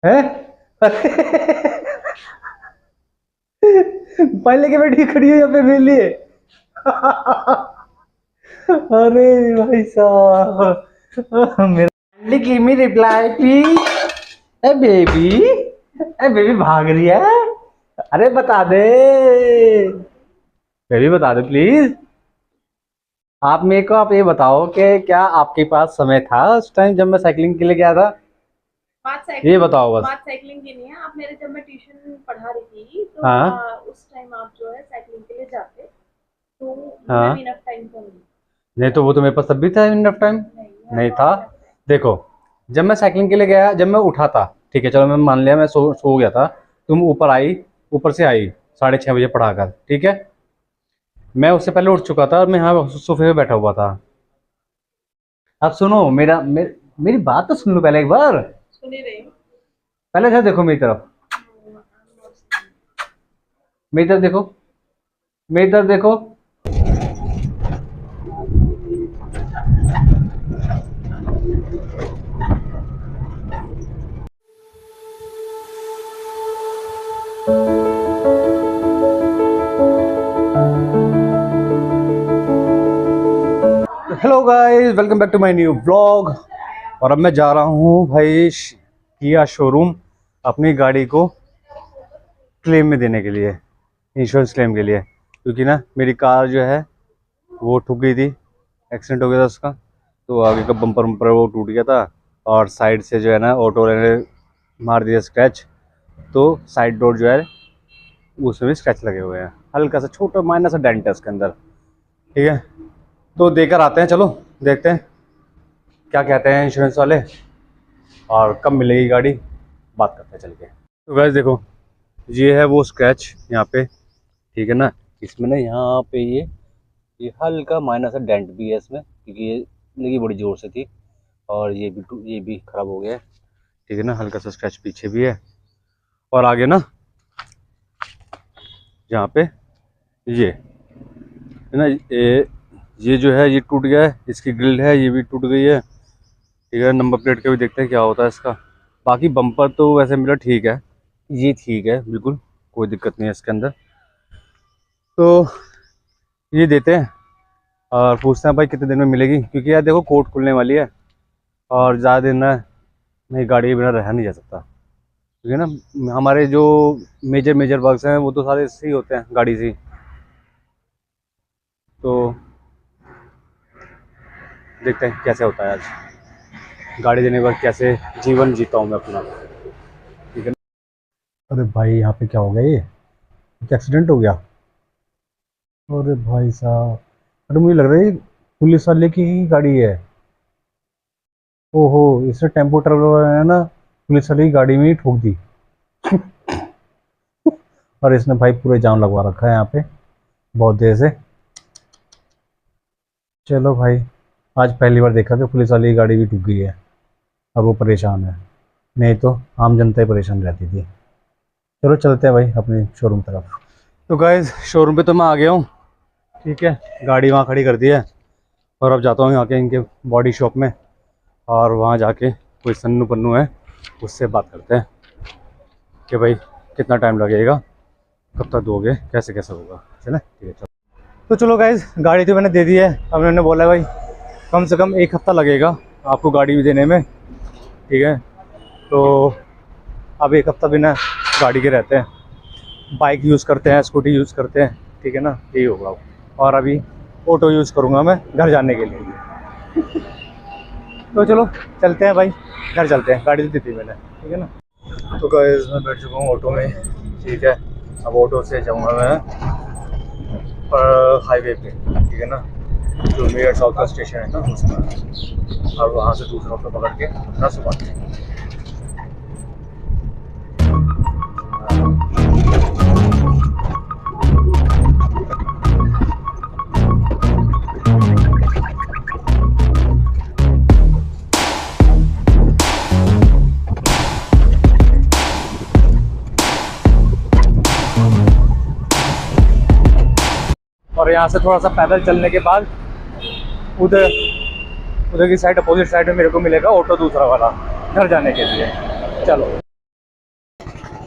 है। पहले के बेटी खड़ी है यहाँ पे मेरे लिए। अरे भाई साहब, मेरा give me reply please. A baby, A baby भाग रही है। अरे बता दे बेबी, बता दे प्लीज। आप मेरे को आप ये बताओ कि क्या आपके पास समय था उस टाइम जब मैं साइकिलिंग के लिए गया था? ये बताओ बस। बात साइकिलिंग की नहीं है। आप मेरे जब मैं ट्यूशन पढ़ा रही थी तो हाँ उस टाइम आप जो है साइकिलिंग के लिए जाते तो मैं हाँ। इनफ टाइम तो नहीं। नहीं तो वो तो मेरे पास तब भी था इनफ टाइम। नहीं नहीं नॉट था। Enough time. देखो, जब मैं साइकिलिंग के लिए गया, जब मैं उठा था, ठीक है चलो मैं मान लिया मैं सो गया था। तुम ऊपर आई, ऊपर से आई 6:30 बजे पढ़ाकर, ठीक है। मैं उससे पहले उठ चुका था और मैं यहाँ सोफे पे बैठा हुआ था। अब सुनो मेरी बात तो सुन लो पहले एक बार। सुन ही रही हूँ। पहले से देखो मेरी तरफ, मेरी तरफ देखो, मेरी तरफ देखो। Hello guys, welcome back to my new blog. और अब मैं जा रहा हूँ भाई किया शोरूम अपनी गाड़ी को क्लेम में देने के लिए, इंश्योरेंस क्लेम के लिए। क्योंकि ना मेरी कार जो है वो ठुक गई थी, एक्सीडेंट हो गया था उसका। तो आगे का बम्पर वम्पर वो टूट गया था और साइड से जो है ना ऑटो ने मार दिया स्क्रैच। तो साइड डोर जो है उसमें भी स्क्रैच लगे हुए हैं, हल्का सा छोटा माइनर सा डेंट है उसके अंदर, ठीक है। तो देकर आते हैं, चलो देखते हैं क्या कहते हैं इंश्योरेंस वाले और कब मिलेगी गाड़ी, बात करते हैं चल के। तो वैसे देखो, ये है वो स्क्रैच यहाँ पे, ठीक है ना। इसमें ना यहाँ पे ये हल्का माइनर सा डेंट भी है इसमें, क्योंकि ये लगी बड़ी ज़ोर से थी। और ये भी ख़राब हो गया है, ठीक है ना। हल्का सा स्क्रैच पीछे भी है और आगे ना यहाँ पे ये है ना, ये जो है ये टूट गया है, इसकी ग्रिल है ये भी टूट गई है, ठीक है। नंबर प्लेट का भी देखते हैं क्या होता है इसका। बाकी बम्पर तो वैसे मेरा ठीक है, ये ठीक है बिल्कुल, कोई दिक्कत नहीं है इसके अंदर। तो ये देते हैं और पूछते हैं भाई कितने दिन में मिलेगी, क्योंकि यार देखो कोर्ट खुलने वाली है और ज़्यादा दिन ना नहीं गाड़ी के बिना रह नहीं जा सकता। क्योंकि ना हमारे जो मेजर मेजर वर्क्स हैं वो तो सारे इससे ही होते हैं, गाड़ी से ही। तो देखते हैं कैसे होता है आज गाड़ी देने के बाद, कैसे जीवन जीता हूँ मैं अपना, ठीक है ना। अरे भाई यहाँ पे क्या हो गया, ये क्या एक्सीडेंट हो गया? अरे भाई साहब, अरे मुझे लग रहा है ये पुलिस वाले की ही गाड़ी है। ओहो, इसने टेम्पो ट्रैवलर है ना, पुलिस वाले की गाड़ी में ही ठोक दी। और इसने भाई पूरे जाम लगवा रखा है यहाँ पे बहुत देर से। चलो भाई, आज पहली बार देखा कि पुलिस वाली की गाड़ी भी ठुक गई है। अब वो परेशान है, नहीं तो आम जनता ही परेशान रहती थी। चलो चलते हैं भाई अपनी शोरूम तरफ। तो गाइस शोरूम पे तो मैं आ गया हूँ, ठीक है। गाड़ी वहाँ खड़ी कर दी है और अब जाता हूँ यहाँ के इनके बॉडी शॉप में, और वहाँ जाके कोई सन्नू पन्नू है उससे बात करते हैं कि भाई कितना टाइम लगेगा, कब तक दोगे, कैसे कैसे होगा। चले ठीक है चलो। तो चलो गाइस, गाड़ी तो मैंने दे दी है। अब उन्होंने बोला है भाई कम से कम 1 हफ़्ता लगेगा आपको गाड़ी भी देने में, ठीक है। तो अब 1 हफ़्ता बिना गाड़ी के रहते हैं, बाइक यूज़ करते हैं, स्कूटी यूज़ करते हैं, ठीक है ना, यही होगा। और अभी ऑटो यूज़ करूँगा मैं घर जाने के लिए। तो चलो चलते हैं भाई, घर चलते हैं, गाड़ी तो दी थी मैंने, ठीक है ना। तो गाइस मैं बैठ चुका हूँ ऑटो में, ठीक है। अब ऑटो से जाऊँगा मैं हाईवे पे, ठीक है ना, जो मेरठ साउथ का स्टेशन है ना उसमें, और वहाँ से दूसरा ऑटो पकड़ के अपना सुबह। और यहाँ से थोड़ा सा पैदल चलने के बाद उधर उधर की साइड, अपोजिट साइड में मेरे को मिलेगा ऑटो दूसरा वाला घर जाने के लिए। चलो।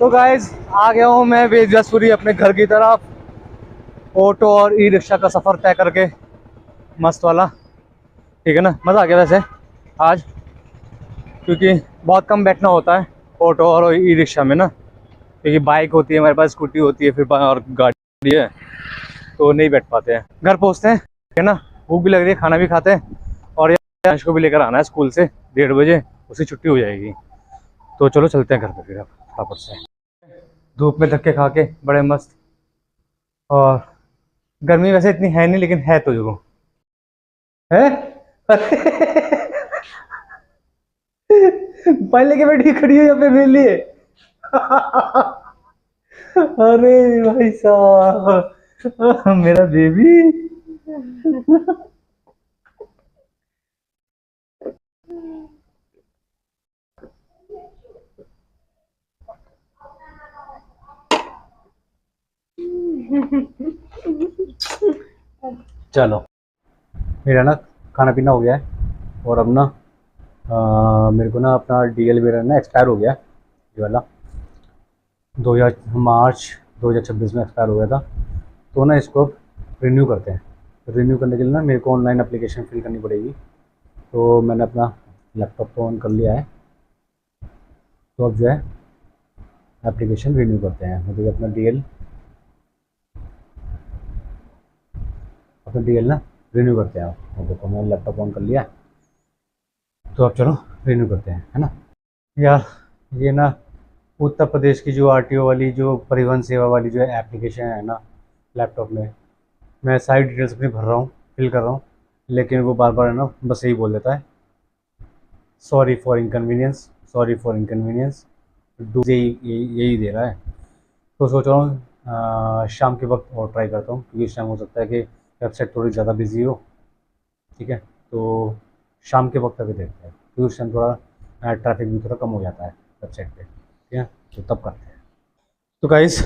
तो गाइज आ गया हूँ मैं वेदव्यासपुरी अपने घर की तरफ, ऑटो और ई रिक्शा का सफ़र तय करके, मस्त वाला। ठीक है ना, मज़ा आ गया वैसे आज, क्योंकि बहुत कम बैठना होता है ऑटो और ई रिक्शा में ना, क्योंकि बाइक होती है हमारे पास, स्कूटी होती है, फिर और गाड़ी है, तो नहीं बैठ पाते हैं। घर पहुँचते हैं, ठीक है ना, भूख भी लग रही है, खाना भी खाते हैं, और यश को भी लेकर आना है स्कूल से 1:30 बजे, उसकी छुट्टी हो जाएगी। तो चलो चलते हैं घर पर फिर अब फटाफट से। धूप में धक्के खा के बड़े मस्त, और गर्मी वैसे इतनी है नहीं, लेकिन है तो जो है। पहले के बैठी खड़ी है यहाँ पे मेरे लिए। अरे भाई साहब, मेरा बेबी। चलो, मेरा ना खाना पीना हो गया है, और अब ना मेरे को ना अपना डीएल मेरा ना एक्सपायर हो गया है, ये वाला 2000 मार्च 2026 में एक्सपायर हो गया था। तो ना इसको अब रिन्यू करते हैं। रिन्यू करने के लिए ना मेरे को ऑनलाइन एप्लीकेशन फिल करनी पड़ेगी। तो मैंने अपना लैपटॉप तो ऑन कर लिया है, तो अब जो है एप्लीकेशन रिन्यू करते हैं, मतलब अपना डीएल ना रिन्यू करते हैं। और देखो मैंने लैपटॉप ऑन कर लिया है, तो अब चलो रिन्यू करते हैं, है ना। यार ये ना उत्तर प्रदेश की जो आरटीओ वाली, जो परिवहन सेवा वाली जो है एप्लीकेशन है ना लैपटॉप में, मैं सारी डिटेल्स अपनी भर रहा हूँ, फिल कर रहा हूँ, लेकिन वो बार बार है ना बस यही बोल देता है, sorry for inconvenience, sorry for inconvenience, do यही यही यही दे रहा है। तो सोच रहा हूँ शाम के वक्त और ट्राई करता हूँ, क्योंकि इस टाइम हो सकता है कि वेबसाइट थोड़ी ज़्यादा बिजी हो। ठीक है, तो शाम के वक्त अभी देखते हैं, क्योंकि उस टाइम थोड़ा ट्रैफिक भी थोड़ा कम हो जाता है वेबसाइट पे। ठीक है, तो तब करते हैं। तो गाइस,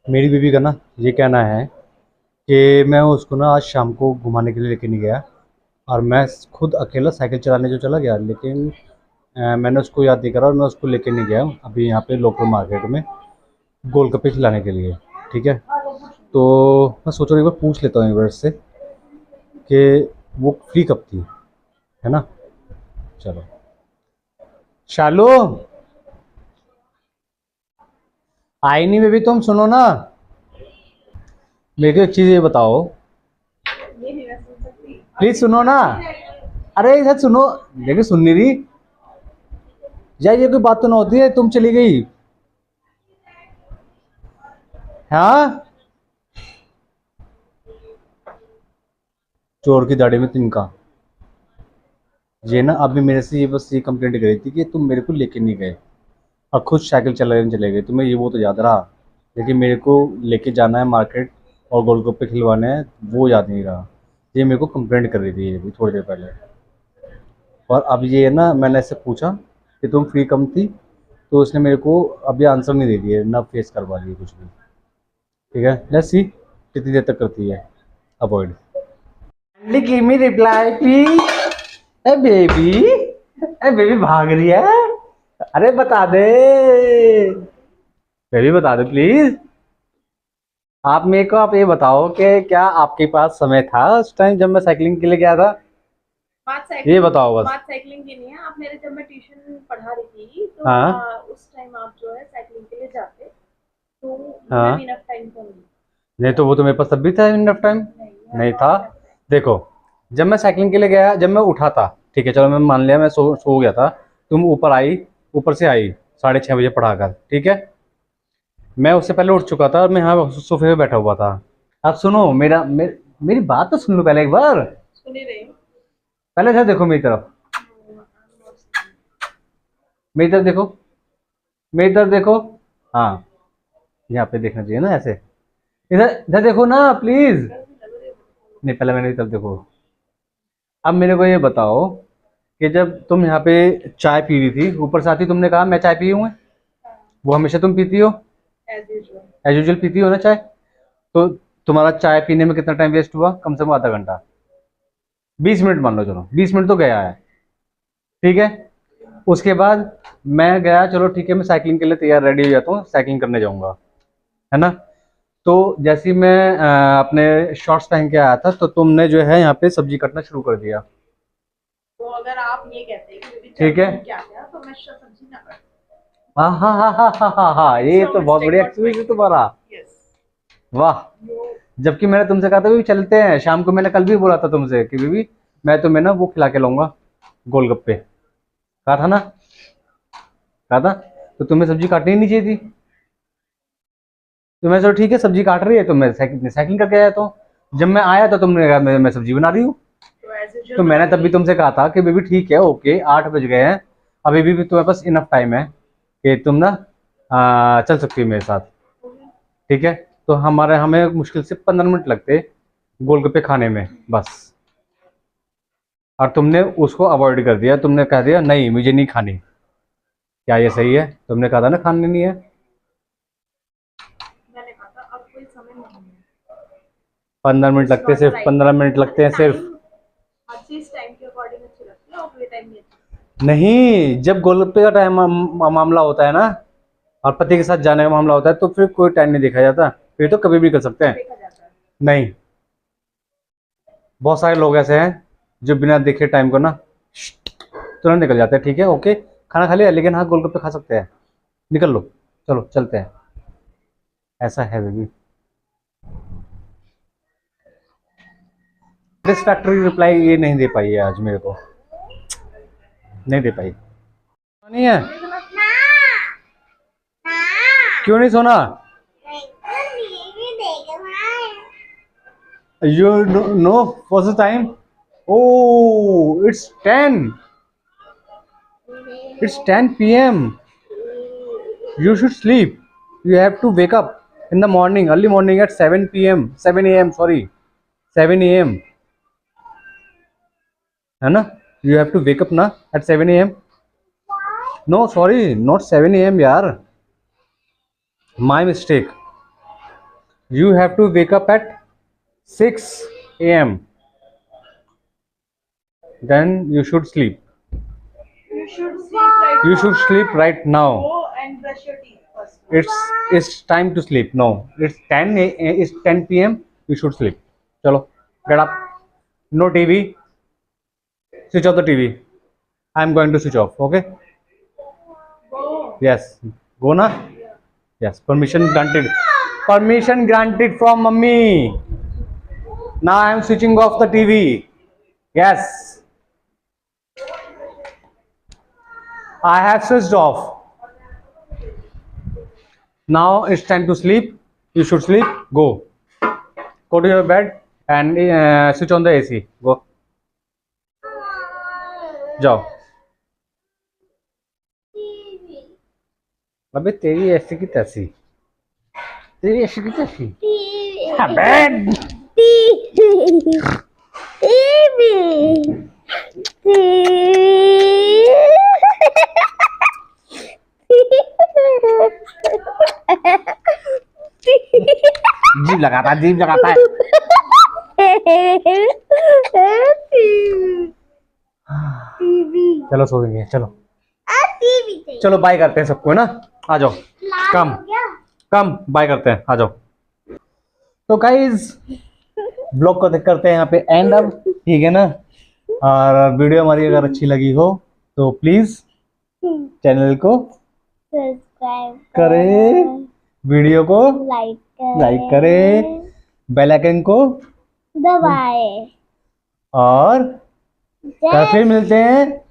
मेरी बीवी का ना ये कहना है कि मैं उसको ना आज शाम को घुमाने के लिए लेके नहीं गया, और मैं खुद अकेला साइकिल चलाने जो चला गया, लेकिन मैंने उसको याद नहीं करा, और मैं उसको लेके नहीं गया अभी यहाँ पे लोकल मार्केट में गोलगप्पे खिलाने के लिए। ठीक है, तो मैं सोच रहा हूँ एक बार पूछ लेता हूँ एक बार से कि वो फ्री कब थी, है ना। चलो, शालू आई नहीं बेबी, तुम सुनो ना, मेरे को एक चीज़ ये बताओ, ये नहीं मैं सुन सकती। प्लीज सुनो ना। अरे इधर सुनो, देखो सुन नहीं रही यार, ये कोई बात तो ना होती है, तुम चली गई। हाँ, चोर की दाढ़ी में तिनका। ये ना अभी मेरे से ये बस ये कंप्लेंट करी थी कि तुम मेरे को लेके नहीं गए, और खुद साइकिल चलाने चले गए। तुम्हें ये वो तो याद रहा, लेकिन मेरे को लेके जाना है मार्केट और गोलगप्पे खिलवाने हैं, वो याद नहीं रहा। ये मेरे को कंप्लेंट कर रही थी ये भी थोड़ी देर पहले। और अब ये ना मैंने इससे पूछा कि तुम फ्री कम थी, तो उसने मेरे को अभी आंसर नहीं दे दिया, ना फेस करवा रही है कुछ भी। ठीक है, लेट्स सी कितनी देर तक करती है avoid. Give me reply please. A baby, A baby भाग रही है, अरे बता दे बेबी, बता दे प्लीज। आप मेरे को आप ये बताओ कि क्या आपके पास समय था उस टाइम जब मैं साइकिलिंग के लिए गया था? बात ये साइकिलिंग बताओ बस। बात साइकिलिंग की नहीं है। आप मेरे जब मैं ट्यूशन पढ़ा रही थी तो हाँ उस टाइम आप जो है साइकिलिंग के लिए जाते, तो हाँ, मैं इनफ टाइम तो नहीं। नहीं तो वो तो मेरे पास तब भी था इनफ टाइम। नहीं नहीं था। देखो, जब मैं साइकिलिंग के लिए गया, जब मैं उठा था, ठीक है चलो मैं मान लिया मैं सो गया था, तुम ऊपर आई, ऊपर से आई 6:30 बजे पढ़ाकर, ठीक है। मैं उससे पहले उठ चुका था और मैं यहाँ सोफे पे बैठा हुआ था। अब सुनो मेरी बात तो सुन लो पहले एक बार। सुन ही रही हूँ। पहले इधर देखो मेरी तरफ, मेरी तरफ देखो, मेरी तरफ देखो। हाँ, यहाँ पे देखना चाहिए ना ऐसे। इधर इधर देखो ना प्लीज। नहीं, पहले मेरी तरफ देखो। अब मेरे को ये बताओ कि जब तुम यहाँ पे चाय पी रही थी, ऊपर से आती तुमने कहा मैं चाय पी हूँ, वो हमेशा तुम पीती हो, एज यूजुअल। एज यूजल पीती हो ना चाय। तो तुम्हारा चाय पीने में कितना टाइम वेस्ट हुआ? कम से कम आधा घंटा, 20 मिनट मान लो, चलो 20 मिनट तो गया है, ठीक है। उसके बाद मैं गया, चलो ठीक है, मैं साइकिलिंग के लिए तैयार रेडी हो जाता हूँ, साइकिलिंग करने जाऊंगा, है ना। तो जैसे ही मैं अपने शॉर्ट्स पहन के आया था, तो तुमने जो है यहाँ पे सब्जी काटना शुरू कर दिया। तो अगर आप ये कहते हैं कि बेबी ठीक है। क्या क्या तो मैं सब्जी ना कर। हाँ हाँ हाँ हाँ हाँ हाँ हाँ, ये तो बहुत बढ़िया एक्सपीरियंस है तुम्हारा। यस। वाह। जबकि मैंने तुमसे कहा था भी चलते हैं शाम को, मैंने कल भी बोला था तुमसे कि बीबी मैं तुम्हें ना वो खिला के लाऊंगा, गोलगप्पे, कहा था ना, कहा था। तो तुम्हें सब्जी काटनी ही नहीं चाहिए थी। तो मैं चलो ठीक है, सब्जी काट रही है तो मैं साइकिलिंग करके आया। तो जब मैं आया तो तुमने कहा मैं सब्जी बना रही हूँ। तो एज यूजुअल तो मैंने तब भी तुमसे कहा था कि बेबी ठीक है, ओके 8 बज गए हैं, अभी भी तुम्हारे पास इनफ टाइम है कि तुम ना चल सकती हो मेरे साथ। ठीक है। तो हमें मुश्किल से 15 मिनट लगते गोलगप्पे खाने में बस, और तुमने उसको अवॉइड कर दिया, तुमने कह दिया नहीं मुझे नहीं खानी। क्या ये सही है? तुमने कहा था ना खानी नहीं है। मैंने कहा था अब कोई समय नहीं है। 15 मिनट लगते, सिर्फ 15 मिनट लगते हैं सिर्फ। हर चीज टाइम के अकॉर्डिंग अच्छी लगती है और कोई टाइम नहीं अच्छी। नहीं, जब गोलगप्पे का टाइम मामला होता है ना, और पति के साथ जाने का मामला होता है, तो फिर कोई टाइम नहीं देखा जाता, फिर तो कभी भी कर सकते हैं। देखा जाता है। नहीं, बहुत सारे लोग ऐसे हैं जो बिना देखे टाइम को ना तुरंत निकल जाते हैं। ठीक है, ओके, खाना खा लिया, लेकिन हाँ गोलगप्पे खा सकते हैं, निकल लो, चलो चलते हैं। ऐसा है बेबी। सेटिस्फैक्टरी रिप्लाई ये नहीं दे पाई है आज मेरे को, नहीं दे पाई। नहीं है, क्यों नहीं सोना? You know what's the time? Oh, it's 10. It's 10 p.m. You should sleep. You have to wake up in the morning, early morning at 7 p.m. 7 a.m. Sorry, 7 a.m. है ना? You have to wake up ना at 7 a.m. No, sorry, not 7 a.m. यार. My mistake. You have to wake up at 6 a.m. Then you should sleep. You should sleep right You should sleep right now. Go and brush your teeth first. It's time to sleep. No, it's 10 p.m. You should sleep. Chalo, get up. No TV. Switch off the TV. I'm going to switch off. Okay. Go. Yes. Go na. Yes. Permission granted. Permission granted from mummy. Now I'm switching off the TV. Yes. I have switched off. Now it's time to sleep. You should sleep. Go. Go to your bed and switch on the AC. Go. जाओ। अबे तेरी ऐसी की तैसी, तेरी ऐसी की तैसी। हाँ, बेड। जीभ लगाता है, जीभ लगाता है। चलो सो गए, चलो चलो बाय करते हैं सबको, है ना। आ जाओ, कम कम बाय करते हैं, आ जाओ। तो गाइज ब्लॉग को करते हैं यहाँ पे एंड अब, ठीक है ना। और वीडियो हमारी अगर अच्छी लगी हो तो प्लीज चैनल को सब्सक्राइब करें, वीडियो को लाइक करें, बेल आइकन को दबाए और कल फिर मिलते हैं,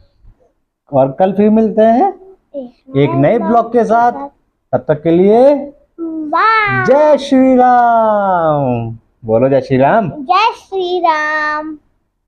और कल फिर मिलते हैं एक नए ब्लॉग के साथ। तब तक के लिए बाय। जय श्री राम। बोलो जय श्री राम। जय श्री राम।